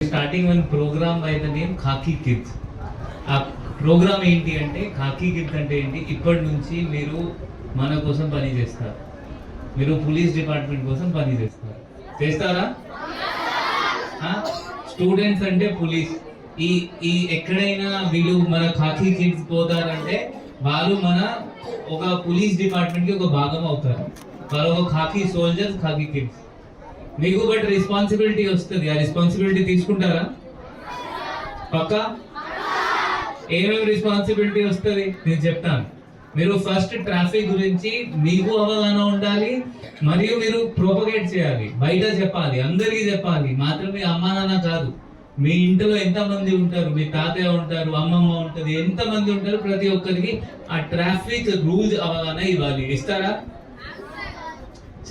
Starting one program by the name Khaki Kids. ఆ programme ఏంటి అంటే ఖాకీ కిడ్స్ అంటే ఏంటి, ఇప్పటి నుంచి మీరు మన కోసం పని చేస్తారు, మీరు పోలీస్ డిపార్ట్మెంట్ కోసం పని చేస్తారా? స్టూడెంట్స్ అంటే పోలీస్, ఈ ఎక్కడైనా వీళ్ళు మన ఖాకీ కిడ్స్ పోతారంటే వాళ్ళు మన ఒక పోలీస్ డిపార్ట్మెంట్ కి ఒక భాగం అవుతారు. వాళ్ళు ఒక ఖాకీ సోల్జర్స్, ఖాకీ కిడ్స్. మీకు బట్ రెస్పాన్సిబిలిటీ వస్తుంది, ఆ రెస్పాన్సిబిలిటీ తీసుకుంటారా? పక్కా? ఏమేమి రెస్పాన్సిబిలిటీ వస్తుంది నేను చెప్తాను. మీరు ఫస్ట్ ట్రాఫిక్ గురించి మీకు అవగాహన ఉండాలి, మరియు మీరు ప్రోపగేట్ చేయాలి, బయట చెప్పాలి, అందరికీ చెప్పాలి. మాత్రమే అమ్మా నాన్న కాదు, మీ ఇంట్లో ఎంతమంది ఉంటారు, మీ తాతయ్య ఉంటారు, అమ్మమ్మ ఉంటుంది, ఎంతమంది ఉంటారు, ప్రతి ఒక్కరికి ఆ ట్రాఫిక్ రూల్స్ అవగాహన ఇవ్వాలి. ఇస్తారా?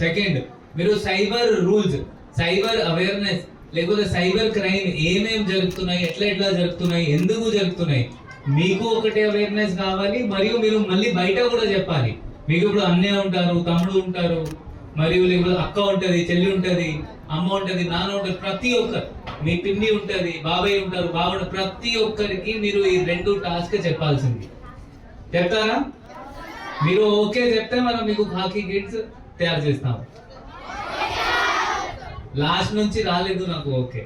సెకండ్, మీరు సైబర్ రూల్స్, సైబర్ అవేర్నెస్, లేకపోతే సైబర్ క్రైమ్ ఏమేమి జరుగుతున్నాయి, ఎట్లా జరుగుతున్నాయి, ఎందుకు జరుగుతున్నాయి, మీకు ఒకటే అవేర్నెస్ కావాలి. మరియు మీరు మళ్ళీ బయట కూడా చెప్పాలి. మీకు ఇప్పుడు అన్నయ్య ఉంటారు, తమ్ముడు ఉంటారు, మరియు లేకపోతే అక్క ఉంటుంది, చెల్లి ఉంటుంది, అమ్మ ఉంటుంది, నాన్న ఉంటుంది, ప్రతి ఒక్కరు, మీ పిన్ని ఉంటుంది, బాబాయ్ ఉంటారు, బావ, ప్రతి ఒక్కరికి మీరు ఈ 2 టాస్క్ చెప్పాల్సింది. చెప్తారా? మీరు ఓకే చెప్తే మనం మీకు ఖాకీ కిడ్స్ తయారు చేస్తాం. లాస్ట్ నుంచి రాలేదు నాకు ఓకే.